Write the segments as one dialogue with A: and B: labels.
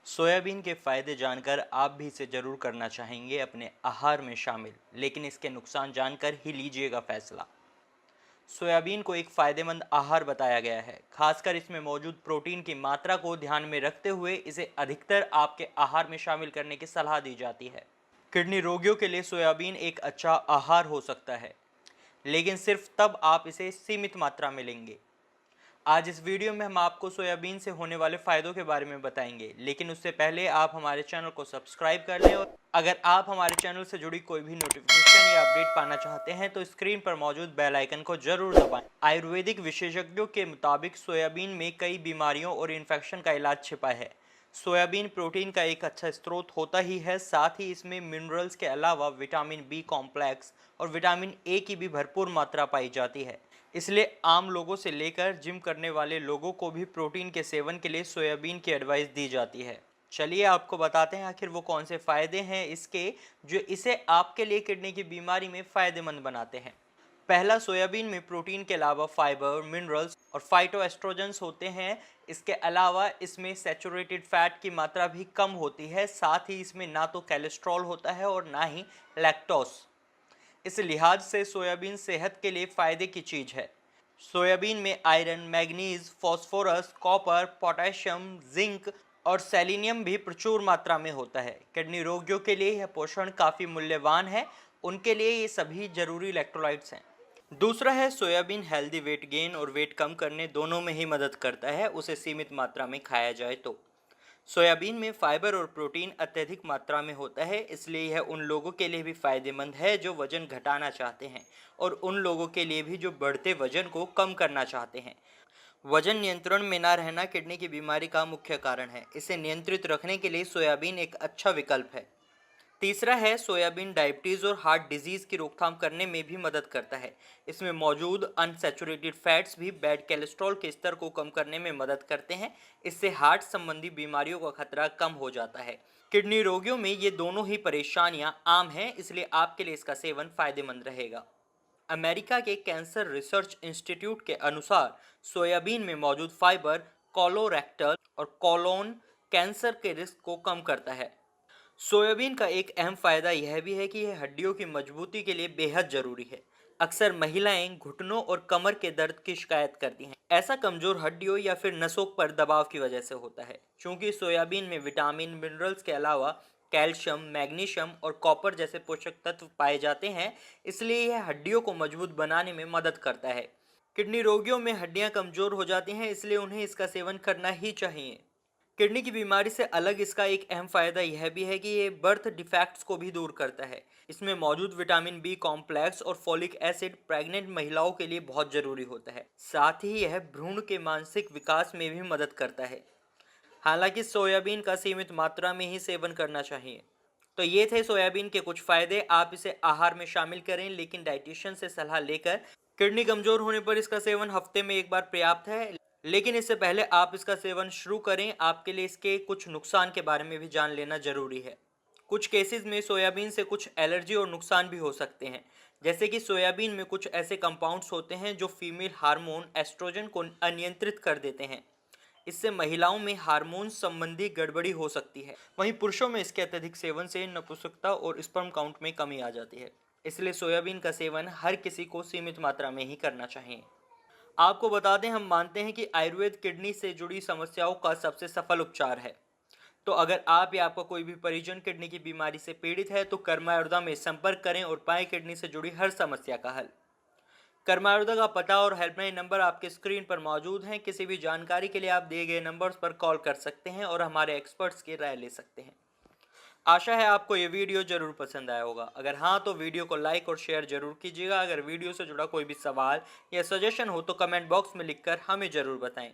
A: Soybean के फायदे जानकर आप भी इसे जरूर करना चाहेंगे अपने आहार में शामिल, लेकिन इसके नुकसान जानकर ही लीजिएगा फैसला। सोयाबीन को एक फायदेमंद आहार बताया गया है। खासकर इसमें मौजूद प्रोटीन की मात्रा को ध्यान में रखते हुए इसे अधिकतर आपके आहार में शामिल करने की सलाह दी जाती है। किडनी रोगियों के लिए सोयाबीन एक अच्छा आहार हो सकता है, लेकिन सिर्फ तब आप इसे सीमित मात्रा में लेंगे। आज इस वीडियो में हम आपको सोयाबीन से होने वाले फायदों के बारे में बताएंगे, लेकिन उससे पहले आप हमारे चैनल को सब्सक्राइब कर लें और अगर आप हमारे चैनल से जुड़ी कोई भी नोटिफिकेशन या अपडेट पाना चाहते हैं तो स्क्रीन पर मौजूद बेल आइकन को जरूर दबाएं। आयुर्वेदिक विशेषज्ञों के मुताबिक सोयाबीन में कई बीमारियों और इन्फेक्शन का इलाज छिपा है। सोयाबीन प्रोटीन का एक अच्छा स्रोत होता ही है, साथ ही इसमें मिनरल्स के अलावा विटामिन बी कॉम्प्लेक्स और विटामिन ए की भी भरपूर मात्रा पाई जाती है। इसलिए आम लोगों से लेकर जिम करने वाले लोगों को भी प्रोटीन के सेवन के लिए सोयाबीन की एडवाइस दी जाती है। चलिए आपको बताते हैं आखिर वो कौन से फ़ायदे हैं इसके जो इसे आपके लिए किडनी की बीमारी में फ़ायदेमंद बनाते हैं। पहला, सोयाबीन में प्रोटीन के अलावा फाइबर, मिनरल्स और फाइटोएस्ट्रोजेंस होते हैं। इसके अलावा इसमें सैचुरेटेड फैट की मात्रा भी कम होती है। साथ ही इसमें ना तो कोलेस्ट्रॉल होता है और ना ही लैक्टोज। इस लिहाज से सोयाबीन सेहत के लिए फ़ायदे की चीज़ है। सोयाबीन में iron, manganese, phosphorus, copper, potassium, zinc और सेलेनियम भी प्रचुर मात्रा में होता है। किडनी रोगियों के लिए यह पोषण काफ़ी मूल्यवान है, उनके लिए ये सभी जरूरी इलेक्ट्रोलाइट्स हैं। दूसरा है, सोयाबीन हेल्दी वेट गेन और वेट कम करने दोनों में ही मदद करता है, उसे सीमित मात्रा में खाया जाए तो। सोयाबीन में फाइबर और प्रोटीन अत्यधिक मात्रा में होता है, इसलिए यह उन लोगों के लिए भी फायदेमंद है जो वजन घटाना चाहते हैं और उन लोगों के लिए भी जो बढ़ते वजन को कम करना चाहते हैं। वजन नियंत्रण में ना रहना किडनी की बीमारी का मुख्य कारण है। इसे नियंत्रित रखने के लिए सोयाबीन एक अच्छा विकल्प है। तीसरा है, सोयाबीन डायबिटीज़ और हार्ट डिजीज़ की रोकथाम करने में भी मदद करता है। इसमें मौजूद अनसैचुरेटेड फैट्स भी बैड कोलेस्ट्रॉल के स्तर को कम करने में मदद करते हैं। इससे हार्ट संबंधी बीमारियों का खतरा कम हो जाता है। किडनी रोगियों में ये दोनों ही परेशानियां आम हैं, इसलिए आपके लिए इसका सेवन फायदेमंद रहेगा। अमेरिका के कैंसर रिसर्च इंस्टीट्यूट के अनुसार सोयाबीन में मौजूद फाइबर कोलोरेक्टल और कोलोन कैंसर के रिस्क को कम करता है। सोयाबीन का एक अहम फायदा यह भी है कि यह हड्डियों की मजबूती के लिए बेहद जरूरी है। अक्सर महिलाएं घुटनों और कमर के दर्द की शिकायत करती हैं। ऐसा कमजोर हड्डियों या फिर नसों पर दबाव की वजह से होता है। चूंकि सोयाबीन में विटामिन, मिनरल्स के अलावा कैल्शियम, मैग्नीशियम और कॉपर जैसे पोषक तत्व पाए जाते हैं, इसलिए यह हड्डियों को मजबूत बनाने में मदद करता है। किडनी रोगियों में हड्डियां कमजोर हो जाती हैं, इसलिए उन्हें इसका सेवन करना ही चाहिए। किडनी की बीमारी से अलग इसका एक अहम फायदा यह भी है कि ये बर्थ डिफेक्ट्स को भी दूर करता है। इसमें मौजूद विटामिन बी कॉम्प्लेक्स और फोलिक एसिड प्रेग्नेंट महिलाओं के लिए बहुत जरूरी होता है। साथ ही यह भ्रूण के मानसिक विकास में भी मदद करता है। हालांकि सोयाबीन का सीमित मात्रा में ही सेवन करना चाहिए। तो ये थे सोयाबीन के कुछ फायदे। आप इसे आहार में शामिल करें, लेकिन डाइटिशियन से सलाह लेकर। किडनी कमजोर होने पर इसका सेवन हफ्ते में एक बार पर्याप्त है, लेकिन इससे पहले आप इसका सेवन शुरू करें, आपके लिए इसके कुछ नुकसान के बारे में भी जान लेना जरूरी है। कुछ केसेस में सोयाबीन से कुछ एलर्जी और नुकसान भी हो सकते हैं। जैसे कि सोयाबीन में कुछ ऐसे कंपाउंड्स होते हैं जो फीमेल हार्मोन एस्ट्रोजन को अनियंत्रित कर देते हैं। इससे महिलाओं में हार्मोन संबंधी गड़बड़ी हो सकती है। वहीं पुरुषों में इसके अत्यधिक सेवन से नपुंसकता और स्पर्म काउंट में कमी आ जाती है। इसलिए सोयाबीन का सेवन हर किसी को सीमित मात्रा में ही करना चाहिए। आपको बता दें, हम मानते हैं कि आयुर्वेद किडनी से जुड़ी समस्याओं का सबसे सफल उपचार है। तो अगर आप या आपका कोई भी परिजन किडनी की बीमारी से पीड़ित है तो कर्मा आयुर्वेदा में संपर्क करें और पाएं किडनी से जुड़ी हर समस्या का हल। कर्मा आयुर्वेदा का पता और हेल्पलाइन नंबर आपके स्क्रीन पर मौजूद हैं। किसी भी जानकारी के लिए आप दिए गए नंबर्स पर कॉल कर सकते हैं और हमारे एक्सपर्ट्स की राय ले सकते हैं। आशा है आपको ये वीडियो जरूर पसंद आया होगा। अगर हाँ तो वीडियो को लाइक और शेयर जरूर कीजिएगा। अगर वीडियो से जुड़ा कोई भी सवाल या सजेशन हो तो कमेंट बॉक्स में लिखकर हमें जरूर बताएं।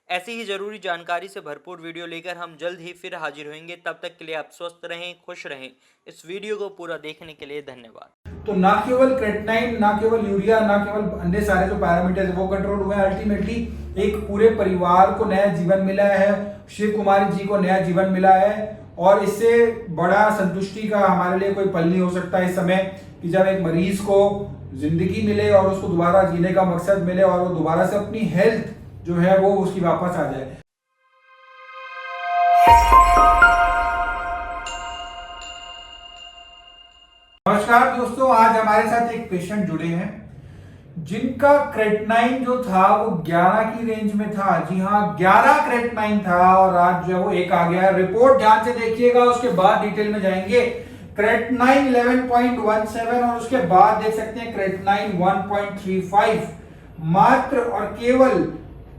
A: ऐसी ही जरूरी जानकारी से भरपूर वीडियो लेकर हम जल्द ही फिर हाजिर होंगे। तब तक के लिए आप स्वस्थ रहें, खुश रहें। इस वीडियो को पूरा देखने के लिए धन्यवाद।
B: तो ना केवल क्रेटिनाइन, ना केवल यूरिया, ना केवल अन्य सारे जो पैरामीटर्स वो कंट्रोल हुए, अल्टीमेटली एक पूरे परिवार को नया जीवन मिला है। शिव कुमारी जी को नया जीवन मिला है और इससे बड़ा संतुष्टि का हमारे लिए कोई पल नहीं हो सकता इस समय कि जब एक मरीज को जिंदगी मिले और उसको दोबारा जीने का मकसद मिले और वो दोबारा से अपनी हेल्थ जो है वो उसकी वापस आ जाए। नमस्कार दोस्तों, आज हमारे साथ एक पेशेंट जुड़े हैं जिनका क्रेटनाइन जो था वो 11 की रेंज में था। जी हाँ, 11 क्रेटनाइन था और आज जो है वो 1 आ गया। रिपोर्ट ध्यान से देखिएगा, उसके बाद डिटेल में जाएंगे। क्रेटनाइन 11.17 और उसके बाद देख सकते हैं क्रेटनाइन 1.35। मात्र और केवल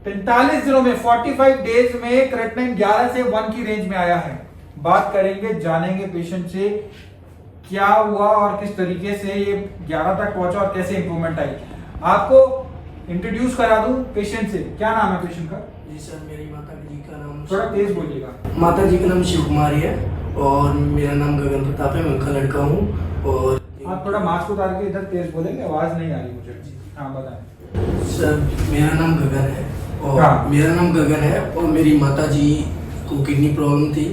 B: 45 दिनों में 45 डेज में क्रेटनाइन 11 से 1 की रेंज में आया है। बात करेंगे, जानेंगे पेशेंट से क्या हुआ और किस तरीके से ये 11 तक पहुंचा और कैसे इंप्रूवमेंट आई। आपको इंट्रोड्यूस करा दूं पेशेंट से। क्या नाम है पेशेंट का?
C: जी सर, मेरी माता जी का नाम
B: थोड़ा तेज बोलिएगा।
C: माता जी का नाम शिव कुमारी है और मेरा नाम गगन प्रताप है। मैं उनका लड़का हूँ। और
B: आप थोड़ा मास्क उतार के इधर तेज बोलेंगे, आवाज नहीं आ रही मुझे। हाँ बताएं।
C: सर, मेरा नाम गगन है और
B: हाँ।
C: मेरा नाम गगन है और मेरी माता जी को किडनी प्रॉब्लम थी,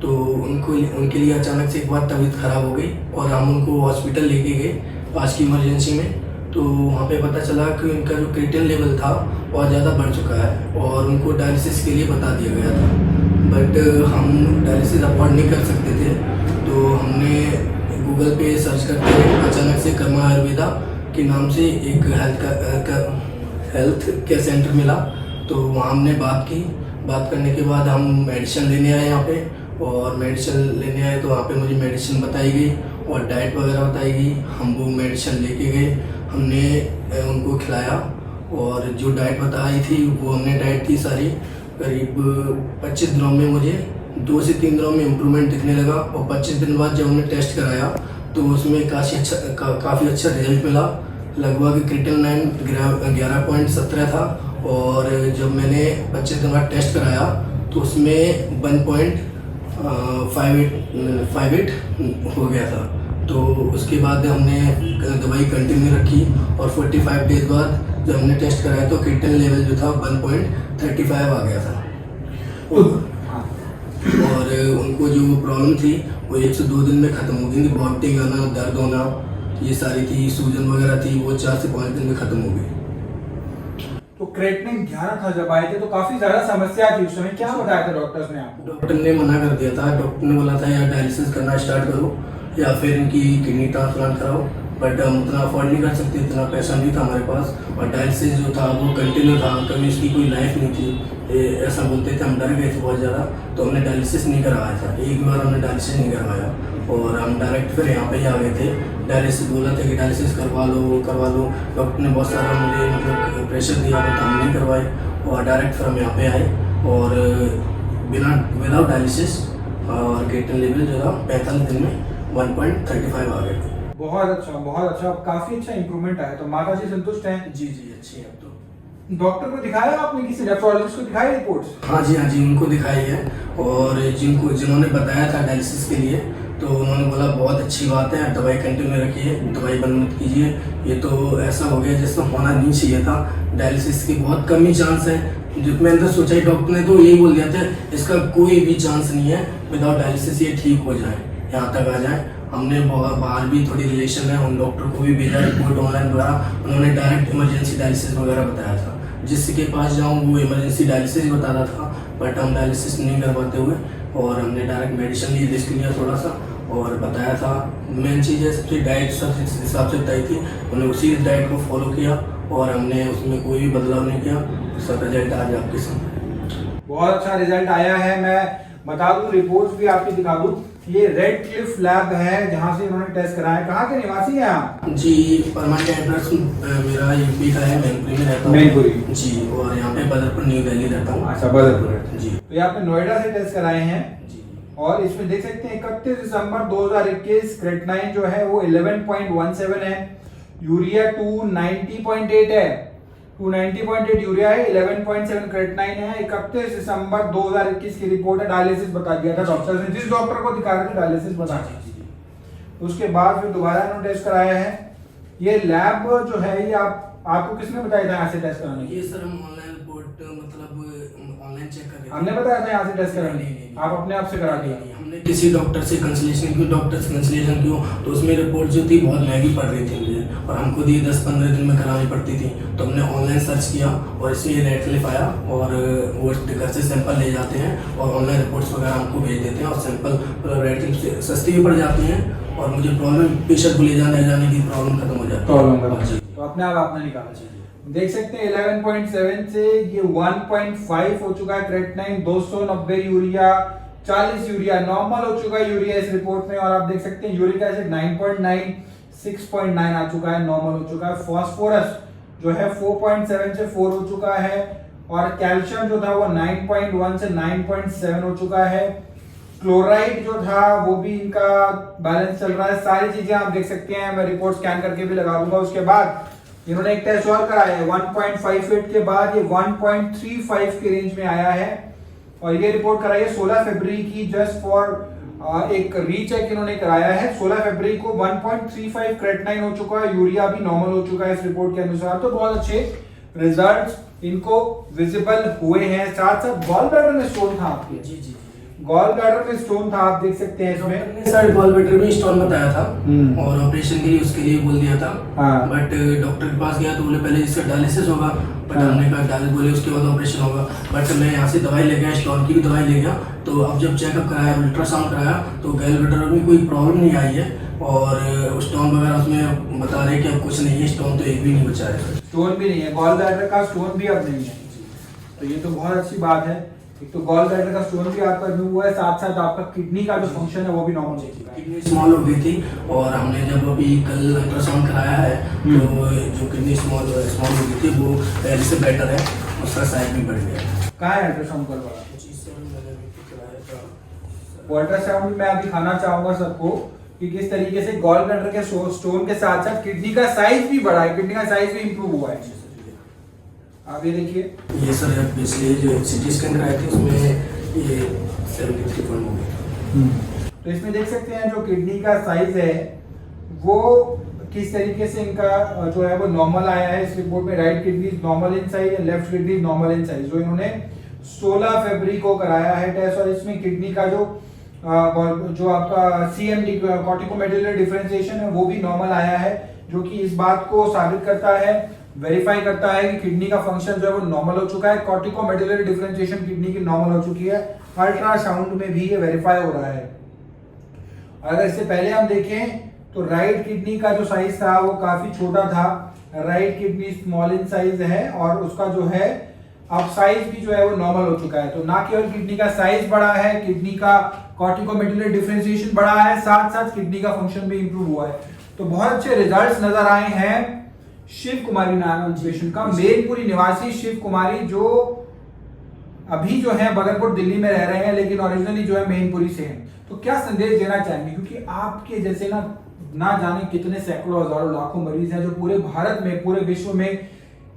C: तो उनके लिए अचानक से एक बार तबीयत खराब हो गई और हम उनको हॉस्पिटल लेके गए पास की इमरजेंसी में। तो वहाँ पे पता चला कि उनका जो क्रिएटिनिन लेवल था बहुत ज़्यादा बढ़ चुका है और उनको डायलिसिस के लिए बता दिया गया था। बट हम डायलिसिस अफोर्ड नहीं कर सकते थे, तो हमने गूगल पे सर्च करके अचानक से कर्मा आयुर्वेदा के नाम से एक हेल्थ केयर सेंटर मिला। तो वहाँ हमने बात की। बात करने के बाद हम मेडिसिन लेने आए यहाँ पे, और मेडिसिन लेने आए तो वहाँ पे मुझे मेडिसिन बताई गई और डाइट वगैरह बताई गई। हम वो मेडिसिन लेके गए, हमने उनको खिलाया और जो डाइट बताई थी वो हमने डाइट थी सारी। करीब 25 दिनों में मुझे 2 से 3 दिनों में इम्प्रूवमेंट दिखने लगा और 25 दिन बाद जब हमने टेस्ट कराया तो उसमें काफ़ी अच्छा रिजल्ट मिला। लगभग क्रिएटिनिन 11.17 था और जब मैंने 25 दिन बाद टेस्ट कराया तो उसमें 1.58 हो गया था। तो उसके बाद हमने दवाई कंटिन्यू रखी और 45 डेज बाद जब हमने टेस्ट कराया तो क्रिएटिनिन लेवल जो था 1.35 आ गया था। और उनको जो प्रॉब्लम थी वो 1 से 2 दिन में ख़त्म हो गई थी। वॉमिटिंग आना, दर्द होना, ये सारी थी, सूजन वगैरह थी, वो 4 से 5 दिन में ख़त्म हो गई।
B: तो क्रेटनिन 11 था जब आए थे तो काफी ज्यादा समस्या थी उस समय। क्या बताया था डॉक्टर्स ने आपको?
C: डॉक्टर ने मना कर दिया था। डॉक्टर ने बोला था या डायलिसिस करना स्टार्ट करो या फिर इनकी किडनी ट्रांसप्लांट कराओ। बट हम उतना अफोर्ड नहीं कर सकते, इतना पैसा नहीं था हमारे पास। और डायलिसिस जो था वो कंटिन्यू था, कभी इसकी कोई लाइफ नहीं थी, ऐसा बोलते थे। हम डर गए थे बहुत ज़्यादा, तो हमने डायलिसिस नहीं करवाया था। एक बार हमने डायलिसिस नहीं करवाया और हम डायरेक्ट फिर यहाँ पे ही आ गए थे। डायलिसिस बोला था कि डायलिसिस करवा लो। डॉक्टर ने बहुत सारा मुझे मतलब प्रेशर दिया, बट हम नहीं करवाए और डायरेक्ट फिर हम यहाँ पे आए और विदाउट डायलिसिस और क्रिएटिनिन लेवल जो था 45 दिन में 1.35 आ गए।
B: बहुत अच्छा, काफी अच्छा इंप्रूवमेंट आया। तो माता जी संतुष्ट हैं?
C: जी अच्छी है। तो
B: डॉक्टर को दिखाया आपने, किसी नेफ्रोलॉजिस्ट को दिखाई रिपोर्ट्स?
C: हाँ जी, उनको दिखाई है। और जिन्होंने बताया था डायलिसिस के लिए तो उन्होंने बोला बहुत अच्छी बात है, दवाई कंटिन्यू रखिए, दवाई बंद मत कीजिए। ये तो ऐसा हो गया जिसका होना नहीं चाहिए था। डायलिसिस के बहुत कम ही चांस है। जो मैंने तो सोचा ही, डॉक्टर ने तो यही बोल दिया था इसका कोई भी चांस नहीं है, विदाउट डायलिसिस ये ठीक हो जाए, यहाँ तक आ जाए। हमने बाहर भी थोड़ी रिलेशन है, उन डॉक्टर को भी भेजा रिपोर्ट ऑनलाइन द्वारा। उन्होंने डायरेक्ट इमरजेंसी डायलिसिस वगैरह बताया था। जिसके पास जाऊँ वो इमरजेंसी डायलिसिस बताता था, बट हम डायलिसिस नहीं करवाते हुए और हमने डायरेक्ट मेडिसिन लिए, लिस्ट लिया थोड़ा सा और बताया था। मेन चीज़ है सबसे डाइट सब हिसाब से बताई थी, उन्होंने उसी डाइट को फॉलो किया और हमने उसमें कोई भी बदलाव नहीं किया। उसका रिजल्ट आज आपके सामने।
B: बहुत अच्छा रिजल्ट आया है। मैं बता दूं, रिपोर्ट्स भी आपकी दिखा दूं। ये रेड क्लिफ लैब है जहां से इन्होंने टेस्ट कराया। कहाँ के निवासी हैं आप?
C: जी, परमानेंट एड्रेस मेरा यूपी का है, मैनपुरी में रहता हूँ।
B: मैनपुरी
C: जी, और यहाँ पे बदरपुर न्यू दिल्ली रहता हूँ।
B: अच्छा, बदरपुर
C: जी।
B: तो ये आपने नोएडा से टेस्ट कराए हैं
C: जी।
B: और इसमें देख सकते हैं 31 दिसंबर 2021 क्रेटनाइन जो है वो 11.17 है। यूरिया 290.8 है, 290.8 यूरिया है, 11.7 क्रेटनाइन है। 31 दिसंबर 2021 की रिपोर्ट है। डायलिसिस बता दिया था डॉक्टर ने, जिस डॉक्टर को दिखा रहे थे डायलिसिस बता दिया। उसके बाद फिर दोबारा इन्होंने टेस्ट कराया है। ये लैब जो है ये आपको किसने बताया था यहाँ से टेस्ट कराने की?
C: ये सर हम ऑनलाइन रिपोर्ट मतलब ऑनलाइन चेक कर रहे थे।
B: हमने बताया था यहाँ से टेस्ट कराने? आप अपने आप से करा दिया?
C: हमने किसी डॉक्टर से कंसल्टेशन की, तो उसमें रिपोर्ट जो थी बहुत महंगी पड़ रही थी मुझे और हमको दी 10-15 दिन में करानी पड़ती थी। तो हमने ऑनलाइन सर्च किया और इसमें रेड क्लिफ आया और वो घर से सैंपल ले जाते हैं और ऑनलाइन रिपोर्ट्स वगैरह हमको भेज देते हैं और सैंपल रेड क्लिफ से सस्ती भी पड़ जाती हैं और मुझे प्रॉब्लम पेशेंट को ले जाने की प्रॉब्लम खत्म हो जाती है।
B: तो अपने आप आपने निकाला चाहिए। देख सकते हैं 11.7 से ये 1.5 हो चुका है क्रेटिनाइन, 290 यूरिया, 40 यूरिया नॉर्मल हो चुका है यूरिया इस रिपोर्ट में। और आप देख सकते हैं यूरिक एसिड 9.9, 6.9 आ चुका है, नॉर्मल हो चुका है। फास्फोरस जो है 4.7 से 4 हो चुका है और कैल्शियम जो था वो 9.1 से 9.7 हो चुका है। क्लोराइड जो था वो भी इनका बैलेंस चल रहा है। सारी चीजें आप देख सकते हैं, मैं रिपोर्ट स्कैन करके भी लगा दूंगा। उसके बाद इन्होंने एक टेस्ट और कराया है 1.58 के बाद ये 1.35 के रेंज में आया है और ये रिपोर्ट कराई है 16 फरवरी की, जस्ट फॉर एक रीचेक इन्होंने कराया है। 16 फरवरी को 1.35 क्रेटिनाइन हो चुका है, यूरिया भी नॉर्मल हो चुका है इस रिपोर्ट के अनुसार। तो बहुत अच्छे रिजल्ट्स इनको विजिबल हुए हैं। साथ साथ गॉल ब्लैडर में स्टोन था आपके।
C: जी
B: गॉल ब्लैडर में स्टोन था, आप देख सकते हैं इसमें।
C: सर गॉल ब्लैडर में स्टोन बताया था और ऑपरेशन के लिए उसके लिए बोल दिया था।
B: हाँ।
C: बट डॉक्टर के पास गया तो बोले पहले इसका डायलिसिस होगा, बट हमने कहा डायलिसिस बोले उसके बाद ऑपरेशन होगा। बट मैं यहाँ से दवाई ले गया, स्टोन की भी दवाई ले गया। तो अब जब चेकअप कराया, अल्ट्रासाउंड कराया तो गॉल ब्लैडर में कोई प्रॉब्लम नहीं आई है और स्टोन वगैरह उसमें बता रहे कि अब कुछ नहीं है, स्टोन तो एक भी नहीं बचा है।
B: स्टोन भी नहीं है, गॉल ब्लैडर का स्टोन भी अब नहीं है, तो ये तो बहुत अच्छी बात है। एक तो गॉल ब्लैडर का स्टोन भी आपका रिमूव हुआ है, साथ साथ आपका किडनी का जो फंक्शन है वो भी नॉर्मल हो चुका है।
C: किडनी स्मॉल हो गई थी और हमने जब अभी कल अल्ट्रासाउंड कराया है तो जो किडनी स्मॉल हो गई थी वो पहले से बेटर है, उसका साइज भी बढ़ गया।
B: कहाँ है अल्ट्रासाउंड करवाया? वो अल्ट्रासाउंड मैं अभी दिखाना चाहूंगा सबको कि किस तरीके से गॉल ब्लैडर के स्टोन के साथ साथ किडनी का साइज भी बढ़ा है, किडनी का साइज भी इंप्रूव हुआ है। आप ये देखिए,
C: ये सर पिछले जो सिटी स्कैन कराए थे उसमें ये 73 हो गया।
B: तो इसमें देख सकते हैं जो किडनी का साइज है वो किस तरीके से इनका जो है वो नॉर्मल आया है इस रिपोर्ट में। Right kidney normal in size, left kidney normal in size, जो इन्होंने 16 फरवरी को कराया है टेस्ट। और इसमें किडनी का जो आपका CMD कॉर्टिकोमेडुलर डिफरेंशिएशन है वो भी नॉर्मल आया है, जो कि इस बात को साबित करता है, वेरीफाई करता है कि किडनी का फंक्शन जो है वो नॉर्मल हो चुका है। कॉर्टिकोमेडुलर डिफरेंशिएशन किडनी की नॉर्मल हो चुकी है। अल्ट्रासाउंड में भी ये वेरीफाई हो रहा है। अगर इससे पहले हम देखें तो राइट किडनी का जो साइज था वो काफी छोटा था, right kidney small in size है और उसका जो है अब साइज भी जो है वो नॉर्मल हो चुका है। तो ना केवल किडनी का साइज बढ़ा है, किडनी का कॉर्टिकोमेडुलर डिफरेंशिएशन बढ़ा है, साथ साथ किडनी का फंक्शन भी इंप्रूव हुआ है। तो बहुत अच्छे रिजल्ट्स नजर आए हैं शिव कुमारी नाम पेशेंट का। मेनपुरी निवासी शिव कुमारी जो अभी जो है बगलपुर दिल्ली में रह रहे हैं, लेकिन ओरिजिनली जो है मेनपुरी से हैं। तो क्या संदेश देना चाहेंगे, क्योंकि आपके जैसे ना जाने कितने सैकड़ों हजारों लाखों मरीज हैं जो पूरे भारत में, पूरे विश्व में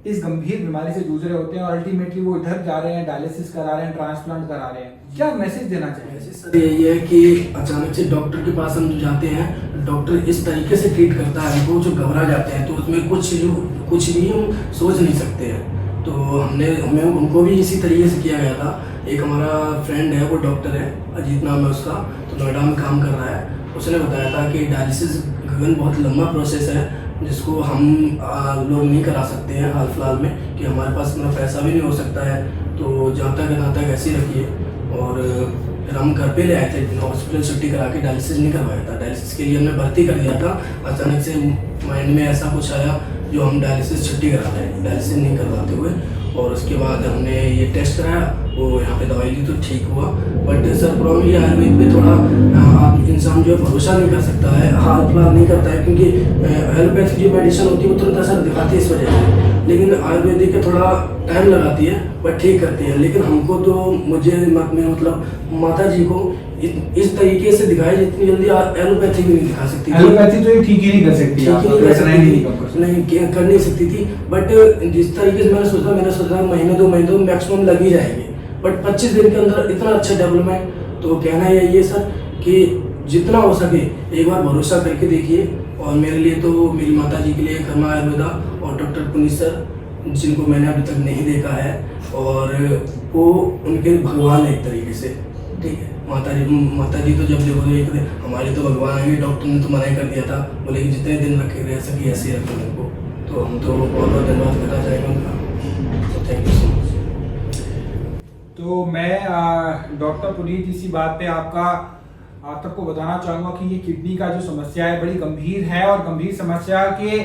B: इस गंभीर बीमारी से जूझ रहे होते हैं और अल्टीमेटली वो इधर जा रहे हैं, डायलिसिस करा रहे हैं, ट्रांसप्लांट करा रहे हैं। क्या मैसेज देना चाहिए?
C: सर यही है कि अचानक से डॉक्टर के पास हम जाते हैं, डॉक्टर इस तरीके से ट्रीट करता है हमको जो घबरा जाते हैं, तो उसमें कुछ भी हम सोच नहीं सकते हैं। तो हमें उनको भी इसी तरीके से किया गया था। एक हमारा फ्रेंड है, वो डॉक्टर है, अजीत नाम है उसका, तो नोएडा में काम कर रहा है। उसने बताया था कि डायलिसिस गगन बहुत लंबा प्रोसेस है जिसको हम लोग नहीं करा सकते हैं हाल फिलहाल में, कि हमारे पास इतना पैसा भी नहीं हो सकता है। तो जहाँ तक ऐसे ही रखिए। और फिर हम घर पे ले आए थे, हॉस्पिटल छुट्टी करा के डायलिसिस नहीं करवाया था। डायलिसिस के लिए हमने भर्ती कर दिया था, अचानक से माइंड में ऐसा कुछ आया जो हम डायलिसिस छुट्टी करा रहे, डायलिसिस नहीं करवाते हुए। और उसके बाद हमने ये टेस्ट कराया, वो यहाँ पे दवाई ली तो ठीक हुआ। बट सर प्रॉब्लम ये आयुर्वेद पे थोड़ा इंसान जो है भरोसा नहीं कर सकता है, हाल फिलहाल नहीं करता है, क्योंकि एलोपैथिक जो मेडिसिन होती है वो तुरंत असर दिखाती है इस वजह से, लेकिन आयुर्वेदिक का थोड़ा टाइम लगाती है पर ठीक करती है। लेकिन हमको तो मतलब माता जी को इस तरीके से दिखाई जितनी जल्दी एलोपैथी भी नहीं दिखा सकती,
B: एलोपैथी तो ठीक ही नहीं कर सकती,
C: नहीं कर नहीं सकती थी। बट जिस तरीके से मैंने सोचा महीने 2 महीने मैक्सिमम लग ही जाएंगे, बट 25 दिन के अंदर इतना अच्छा डेवलपमेंट। तो कहना यही है सर कि जितना हो सके एक बार भरोसा करके देखिए। और मेरे लिए तो मेरी माता जी के लिए कर्मा आयुर्वेदा और डॉक्टर पुनीत सर, जिनको मैंने अभी तक नहीं देखा है, और वो उनके भगवान है एक तरीके से। ठीक है। माता जी तो जब देखो तो एक हमारे तो भगवान आएंगे, डॉक्टर ने तो मना कर दिया था, बोले कि जितने दिन रखे रह सके ऐसे रखो उनको। तो हम तो बहुत बहुत धन्यवाद करना चाहेंगे उनका। तो थैंक यू सो मच।
B: तो मैं डॉक्टर पुनीत इसी बात पे आप सबको बताना चाहूँगा कि ये किडनी का जो समस्या है बड़ी गंभीर है, और गंभीर समस्या के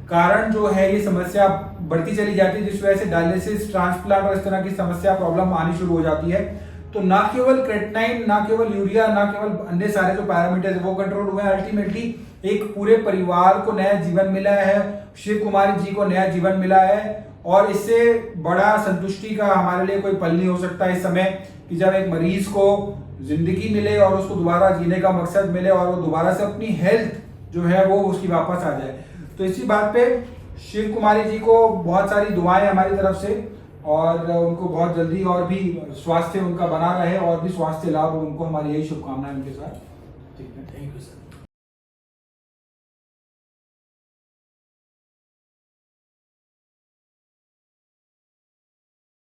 B: कारण जो है ये समस्या बढ़ती चली जाती है, जिस वजह से डायलिसिस, ट्रांसप्लांट और इस तरह की समस्या प्रॉब्लम आनी शुरू हो जाती है। तो ना केवल क्रेटिनाइन, ना केवल यूरिया, ना केवल अन्य सारे जो पैरामीटर्स है वो कंट्रोल हुए हैं, अल्टीमेटली एक पूरे परिवार को नया जीवन मिला है, शिव कुमारी जी को नया जीवन मिला है। और इससे बड़ा संतुष्टि का हमारे लिए कोई पल नहीं हो सकता इस समय, कि जब एक मरीज को जिंदगी मिले और उसको दोबारा जीने का मकसद मिले और वो दोबारा से अपनी हेल्थ जो है वो उसकी वापस आ जाए। तो इसी बात पे शिव कुमारी जी को बहुत सारी दुआएं हमारी तरफ से, और उनको बहुत जल्दी और भी स्वास्थ्य उनका बना रहे और भी स्वास्थ्य लाभ उनको, हमारी यही शुभकामनाएं उनके साथ।
C: ठीक है, थैंक यू सर।